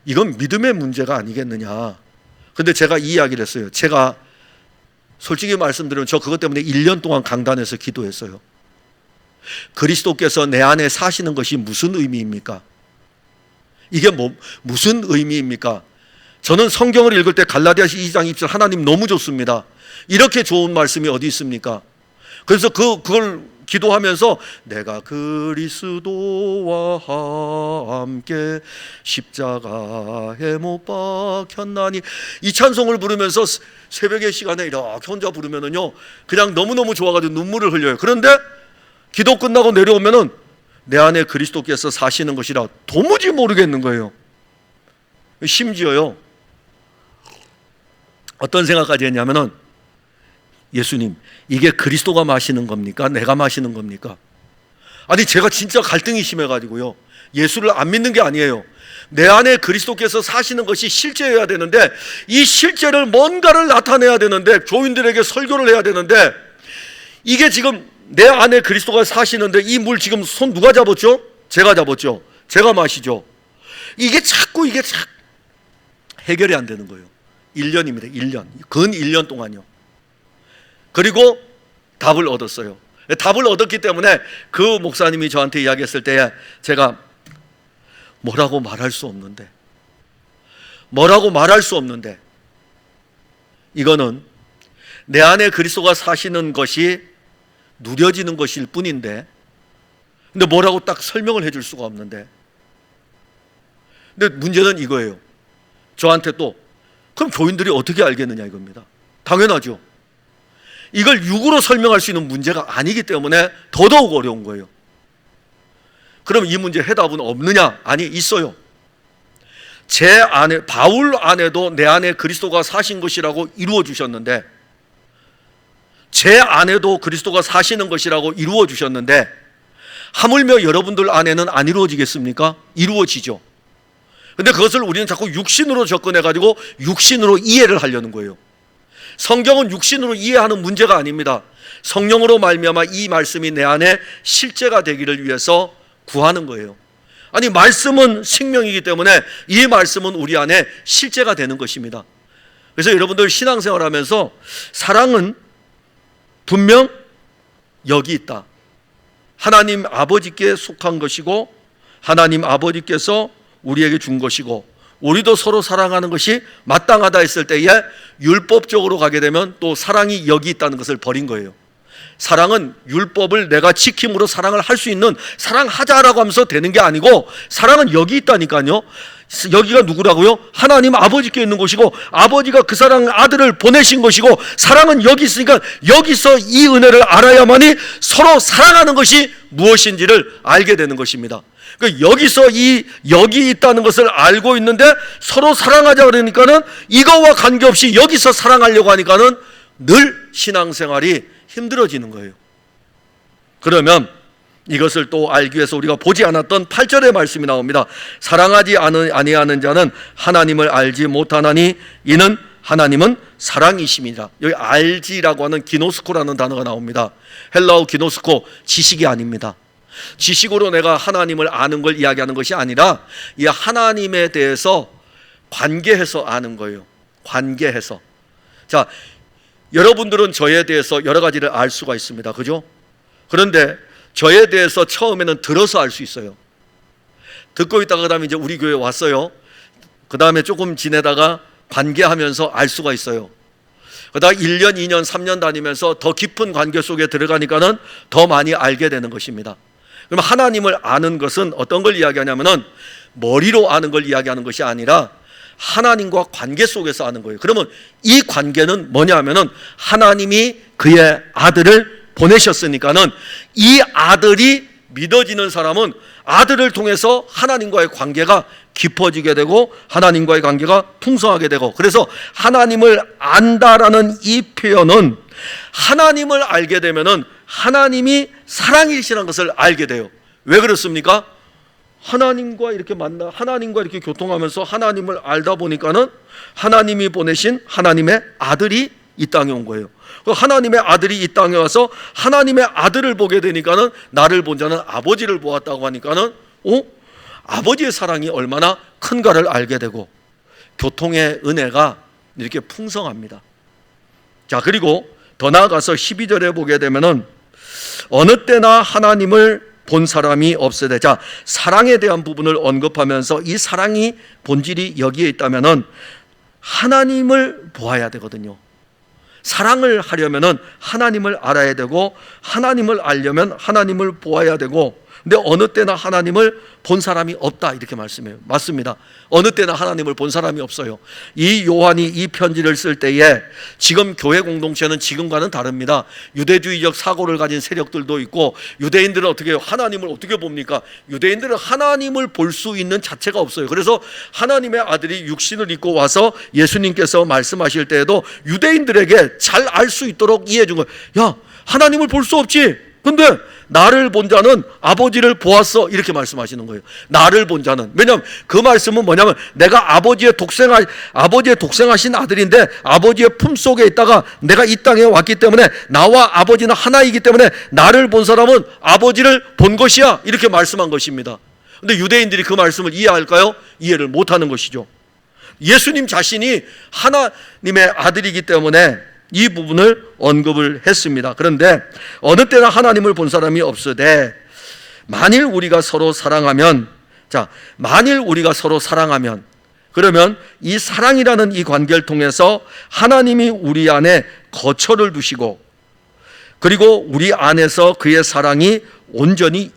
이건 믿음의 문제가 아니겠느냐. 근데 제가 이 이야기를 했어요. 제가 솔직히 말씀드리면 저 그것 때문에 1년 동안 강단에서 기도했어요. 그리스도께서 내 안에 사시는 것이 무슨 의미입니까? 이게 무슨 의미입니까? 저는 성경을 읽을 때 갈라디아서 2장 20절 하나님 너무 좋습니다. 이렇게 좋은 말씀이 어디 있습니까? 그래서 그걸 기도하면서 내가 그리스도와 함께 십자가에 못 박혔나니 이 찬송을 부르면서 새벽의 시간에 이렇게 혼자 부르면은요 그냥 너무너무 좋아가지고 눈물을 흘려요. 그런데 기도 끝나고 내려오면은 내 안에 그리스도께서 사시는 것이라 도무지 모르겠는 거예요. 심지어요 어떤 생각까지 했냐면은 예수님, 이게 그리스도가 마시는 겁니까? 내가 마시는 겁니까? 아니 제가 진짜 갈등이 심해가지고요 예수를 안 믿는 게 아니에요. 내 안에 그리스도께서 사시는 것이 실제여야 되는데 이 실제를 뭔가를 나타내야 되는데 교인들에게 설교를 해야 되는데 이게 지금 내 안에 그리스도가 사시는데 이 물 지금 손 누가 잡았죠? 제가 잡았죠. 제가 마시죠. 이게 자꾸 해결이 안 되는 거예요. 1년입니다. 1년. 근 1년 동안요. 그리고 답을 얻었어요. 답을 얻었기 때문에 그 목사님이 저한테 이야기했을 때 제가 뭐라고 말할 수 없는데 이거는 내 안에 그리스도가 사시는 것이 누려지는 것일 뿐인데 근데 뭐라고 딱 설명을 해줄 수가 없는데 근데 문제는 이거예요. 저한테 또 그럼 교인들이 어떻게 알겠느냐 이겁니다. 당연하죠. 이걸 육으로 설명할 수 있는 문제가 아니기 때문에 더더욱 어려운 거예요. 그럼 이 문제 해답은 없느냐? 아니, 있어요. 제 안에, 바울 안에도 내 안에 그리스도가 사신 것이라고 이루어 주셨는데 제 안에도 그리스도가 사시는 것이라고 이루어 주셨는데 하물며 여러분들 안에는 안 이루어지겠습니까? 이루어지죠. 근데 그것을 우리는 자꾸 육신으로 접근해가지고 육신으로 이해를 하려는 거예요. 성경은 육신으로 이해하는 문제가 아닙니다. 성령으로 말미암아 이 말씀이 내 안에 실제가 되기를 위해서 구하는 거예요. 아니 말씀은 생명이기 때문에 이 말씀은 우리 안에 실제가 되는 것입니다. 그래서 여러분들 신앙생활하면서 사랑은 분명 여기 있다. 하나님 아버지께 속한 것이고 하나님 아버지께서 우리에게 준 것이고 우리도 서로 사랑하는 것이 마땅하다 했을 때에 율법적으로 가게 되면 또 사랑이 여기 있다는 것을 버린 거예요. 사랑은 율법을 내가 지킴으로 사랑을 할 수 있는 사랑하자라고 하면서 되는 게 아니고 사랑은 여기 있다니까요. 여기가 누구라고요? 하나님 아버지께 있는 것이고 아버지가 그 사랑 아들을 보내신 것이고 사랑은 여기 있으니까 여기서 이 은혜를 알아야만이 서로 사랑하는 것이 무엇인지를 알게 되는 것입니다. 그러니까 여기 있다는 것을 알고 있는데 서로 사랑하자 그러니까는 이거와 관계없이 여기서 사랑하려고 하니까는 늘 신앙생활이 힘들어지는 거예요. 그러면 이것을 또 알기 위해서 우리가 보지 않았던 8절의 말씀이 나옵니다. 사랑하지 아니하는 자는 하나님을 알지 못하나니 이는 하나님은 사랑이심이라. 여기 알지라고 하는 기노스코라는 단어가 나옵니다. 헬라어 기노스코, 지식이 아닙니다. 지식으로 내가 하나님을 아는 걸 이야기하는 것이 아니라 이 하나님에 대해서 관계해서 아는 거예요. 관계해서. 자, 여러분들은 저에 대해서 여러 가지를 알 수가 있습니다. 그죠? 그런데 저에 대해서 처음에는 들어서 알 수 있어요. 듣고 있다가 그 다음에 이제 우리 교회 왔어요. 그 다음에 조금 지내다가 관계하면서 알 수가 있어요. 그러다가 1년, 2년, 3년 다니면서 더 깊은 관계 속에 들어가니까는 더 많이 알게 되는 것입니다. 그럼 하나님을 아는 것은 어떤 걸 이야기하냐면은 머리로 아는 걸 이야기하는 것이 아니라 하나님과 관계 속에서 아는 거예요. 그러면 이 관계는 뭐냐 하면은 하나님이 그의 아들을 보내셨으니까는 이 아들이 믿어지는 사람은 아들을 통해서 하나님과의 관계가 깊어지게 되고 하나님과의 관계가 풍성하게 되고, 그래서 하나님을 안다라는 이 표현은 하나님을 알게 되면은 하나님이 사랑이시라는 것을 알게 돼요. 왜 그렇습니까? 하나님과 이렇게 만나, 하나님과 이렇게 교통하면서 하나님을 알다 보니까는 하나님이 보내신 하나님의 아들이 이 땅에 온 거예요. 하나님의 아들이 이 땅에 와서 하나님의 아들을 보게 되니까는 나를 본 자는 아버지를 보았다고 하니까는 아버지의 사랑이 얼마나 큰가를 알게 되고 교통의 은혜가 이렇게 풍성합니다. 자, 그리고 더 나아가서 12절에 보게 되면은 어느 때나 하나님을 본 사람이 없으되, 자, 사랑에 대한 부분을 언급하면서 이 사랑이 본질이 여기에 있다면은 하나님을 보아야 되거든요. 사랑을 하려면은 하나님을 알아야 되고 하나님을 알려면 하나님을 보아야 되고, 근데 어느 때나 하나님을 본 사람이 없다 이렇게 말씀해요. 맞습니다. 어느 때나 하나님을 본 사람이 없어요. 이 요한이 이 편지를 쓸 때에 지금 교회 공동체는 지금과는 다릅니다. 유대주의적 사고를 가진 세력들도 있고, 유대인들은 어떻게 해요? 하나님을 어떻게 봅니까? 유대인들은 하나님을 볼 수 있는 자체가 없어요. 그래서 하나님의 아들이 육신을 입고 와서 예수님께서 말씀하실 때에도 유대인들에게 잘 알 수 있도록 이해해 준 거예요. 야, 하나님을 볼 수 없지. 근데 나를 본 자는 아버지를 보았어 이렇게 말씀하시는 거예요. 나를 본 자는. 왜냐하면 그 말씀은 뭐냐면 내가 아버지의 독생하신 아들인데 아버지의 품속에 있다가 내가 이 땅에 왔기 때문에 나와 아버지는 하나이기 때문에 나를 본 사람은 아버지를 본 것이야 이렇게 말씀한 것입니다. 근데 유대인들이 그 말씀을 이해할까요? 이해를 못하는 것이죠. 예수님 자신이 하나님의 아들이기 때문에 이 부분을 언급을 했습니다. 그런데 어느 때나 하나님을 본 사람이 없으되 만일 우리가 서로 사랑하면, 자, 만일 우리가 서로 사랑하면, 그러면 이 사랑이라는 이 관계를 통해서 하나님이 우리 안에 거처를 두시고 그리고 우리 안에서 그의 사랑이 온전히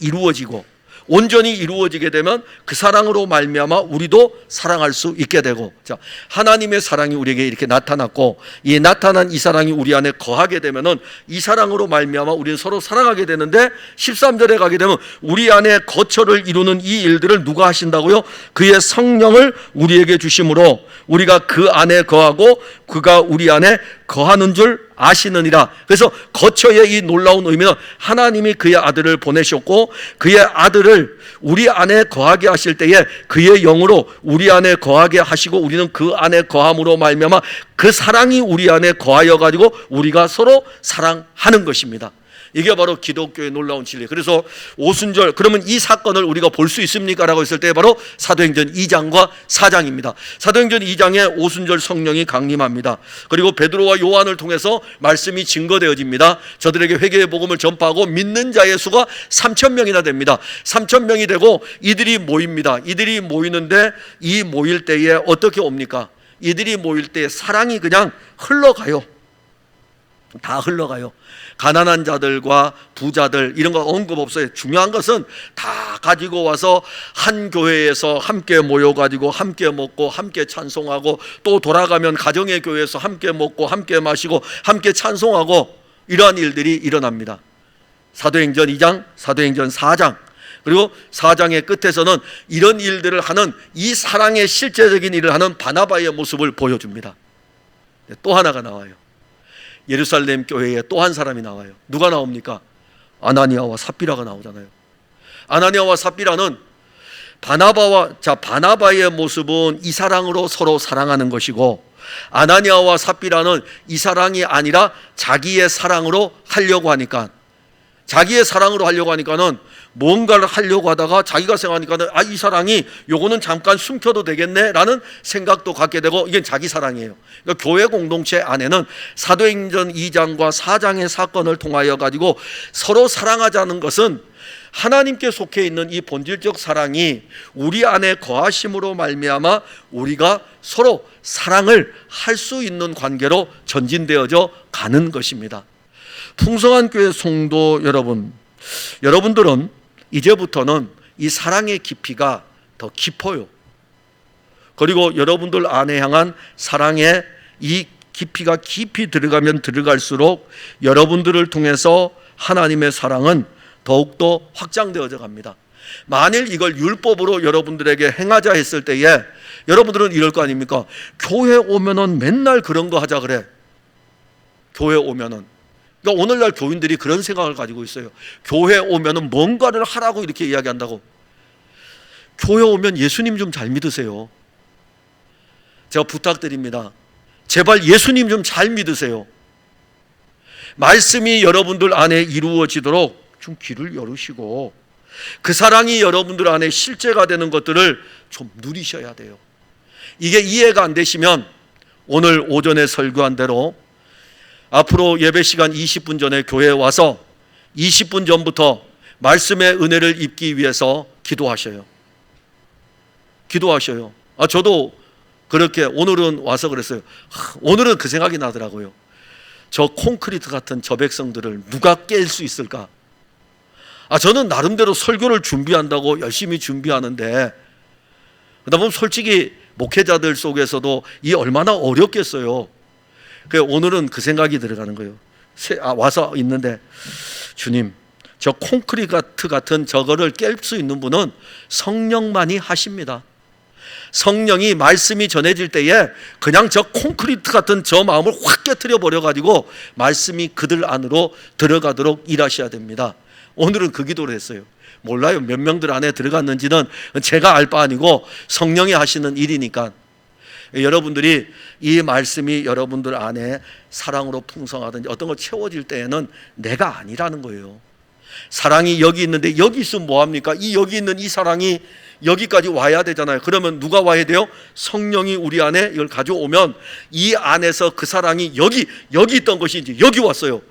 이루어지게 되면 그 사랑으로 말미암아 우리도 사랑할 수 있게 되고, 자, 하나님의 사랑이 우리에게 이렇게 나타났고 이 나타난 이 사랑이 우리 안에 거하게 되면은 이 사랑으로 말미암아 우리는 서로 사랑하게 되는데 13절에 가게 되면 우리 안에 거처를 이루는 이 일들을 누가 하신다고요? 그의 성령을 우리에게 주심으로 우리가 그 안에 거하고 그가 우리 안에 거하는 줄 아시느니라. 그래서 거처의 이 놀라운 의미는 하나님이 그의 아들을 보내셨고 그의 아들을 우리 안에 거하게 하실 때에 그의 영으로 우리 안에 거하게 하시고 우리는 그 안에 거함으로 말미암아 그 사랑이 우리 안에 거하여 가지고 우리가 서로 사랑하는 것입니다. 이게 바로 기독교의 놀라운 진리. 그래서 오순절, 그러면 이 사건을 우리가 볼 수 있습니까? 라고 했을 때 바로 사도행전 2장과 4장입니다. 사도행전 2장에 오순절 성령이 강림합니다. 그리고 베드로와 요한을 통해서 말씀이 증거되어집니다. 저들에게 회개의 복음을 전파하고 믿는 자의 수가 3,000명이나 됩니다. 3,000명이 되고 이들이 모입니다. 이들이 모이는데 이 모일 때에 어떻게 옵니까? 이들이 모일 때 사랑이 그냥 흘러가요. 다 흘러가요. 가난한 자들과 부자들 이런 거 언급 없어요. 중요한 것은 다 가지고 와서 한 교회에서 함께 모여가지고 함께 먹고 함께 찬송하고 또 돌아가면 가정의 교회에서 함께 먹고 함께 마시고 함께 찬송하고 이러한 일들이 일어납니다. 사도행전 2장, 사도행전 4장. 그리고 4장의 끝에서는 이런 일들을 하는 이 사랑의 실제적인 일을 하는 바나바의 모습을 보여줍니다. 또 하나가 나와요. 예루살렘 교회에 또 한 사람이 나와요. 누가 나옵니까? 아나니아와 삽비라가 나오잖아요. 아나니아와 삽비라는 바나바의 모습은 이 사랑으로 서로 사랑하는 것이고, 아나니아와 삽비라는 이 사랑이 아니라 자기의 사랑으로 하려고 하니까, 자기의 사랑으로 하려고 하니까는 뭔가를 하려고 하다가 자기가 생각하니까는 이 사랑이 요거는 잠깐 숨겨도 되겠네 라는 생각도 갖게 되고, 이게 자기 사랑이에요. 그러니까 교회 공동체 안에는 사도행전 2장과 4장의 사건을 통하여 가지고 서로 사랑하자는 것은 하나님께 속해 있는 이 본질적 사랑이 우리 안에 거하심으로 말미암아 우리가 서로 사랑을 할 수 있는 관계로 전진되어져 가는 것입니다. 풍성한 교회 성도 여러분, 여러분들은 이제부터는 이 사랑의 깊이가 더 깊어요. 그리고 여러분들 안에 향한 사랑의 이 깊이가 깊이 들어가면 들어갈수록 여러분들을 통해서 하나님의 사랑은 더욱더 확장되어져 갑니다. 만일 이걸 율법으로 여러분들에게 행하자 했을 때에 여러분들은 이럴 거 아닙니까? 교회 오면은 맨날 그런 거 하자 그래. 교회 오면은. 그러니까 오늘날 교인들이 그런 생각을 가지고 있어요. 교회 오면은 뭔가를 하라고 이렇게 이야기한다고. 교회 오면 예수님 좀 잘 믿으세요. 제가 부탁드립니다. 제발 예수님 좀 잘 믿으세요. 말씀이 여러분들 안에 이루어지도록 좀 귀를 열으시고 그 사랑이 여러분들 안에 실제가 되는 것들을 좀 누리셔야 돼요. 이게 이해가 안 되시면 오늘 오전에 설교한 대로 앞으로 예배 시간 20분 전에 교회에 와서 20분 전부터 말씀의 은혜를 입기 위해서 기도하셔요. 기도하셔요. 저도 그렇게 오늘은 와서 그랬어요. 오늘은 그 생각이 나더라고요. 저 콘크리트 같은 저 백성들을 누가 깰 수 있을까? 저는 나름대로 설교를 준비한다고 열심히 준비하는데, 그러다 보면 솔직히 목회자들 속에서도 이 얼마나 어렵겠어요. 오늘은 그 생각이 들어가는 거예요. 와서 있는데, 주님, 저 콘크리트 같은 저거를 깰 수 있는 분은 성령만이 하십니다. 성령이 말씀이 전해질 때에 그냥 저 콘크리트 같은 저 마음을 확 깨트려 버려가지고 말씀이 그들 안으로 들어가도록 일하셔야 됩니다. 오늘은 그 기도를 했어요. 몰라요. 몇 명들 안에 들어갔는지는 제가 알 바 아니고 성령이 하시는 일이니까. 여러분들이 이 말씀이 여러분들 안에 사랑으로 풍성하든지 어떤 거 채워질 때에는 내가 아니라는 거예요. 사랑이 여기 있는데 여기 있으면 뭐합니까? 여기 있는 이 사랑이 여기까지 와야 되잖아요. 그러면 누가 와야 돼요? 성령이 우리 안에 이걸 가져오면 이 안에서 그 사랑이 여기 있던 것이 이제 여기 왔어요.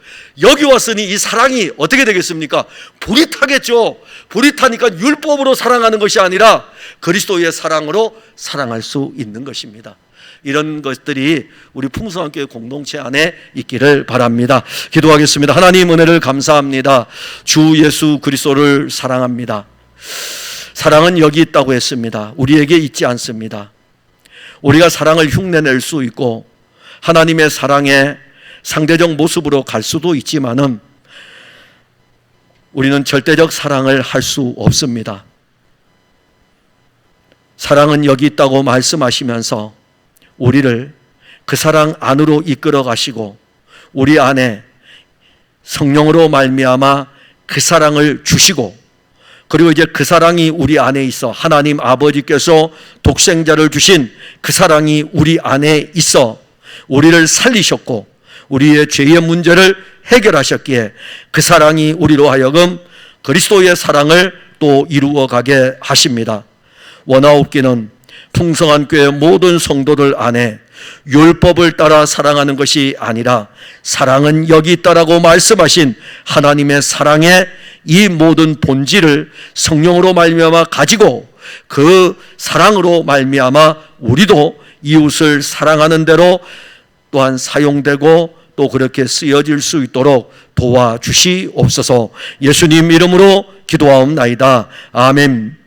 여기 왔으니 이 사랑이 어떻게 되겠습니까? 불이 타겠죠. 불이 타니까 율법으로 사랑하는 것이 아니라 그리스도의 사랑으로 사랑할 수 있는 것입니다. 이런 것들이 우리 풍성한 교회 공동체 안에 있기를 바랍니다. 기도하겠습니다. 하나님 은혜를 감사합니다. 주 예수 그리스도를 사랑합니다. 사랑은 여기 있다고 했습니다. 우리에게 있지 않습니다. 우리가 사랑을 흉내낼 수 있고 하나님의 사랑의 상대적 모습으로 갈 수도 있지만은 우리는 절대적 사랑을 할 수 없습니다. 사랑은 여기 있다고 말씀하시면서 우리를 그 사랑 안으로 이끌어 가시고 우리 안에 성령으로 말미암아 그 사랑을 주시고, 그리고 이제 그 사랑이 우리 안에 있어 하나님 아버지께서 독생자를 주신 그 사랑이 우리 안에 있어 우리를 살리셨고 우리의 죄의 문제를 해결하셨기에 그 사랑이 우리로 하여금 그리스도의 사랑을 또 이루어가게 하십니다. 원하옵기는 풍성한 교회 모든 성도들 안에 율법을 따라 사랑하는 것이 아니라 사랑은 여기 있다라고 말씀하신 하나님의 사랑의 이 모든 본질을 성령으로 말미암아 가지고 그 사랑으로 말미암아 우리도 이웃을 사랑하는 대로 또한 사용되고 또 그렇게 쓰여질 수 있도록 도와주시옵소서. 예수님 이름으로 기도하옵나이다. 아멘.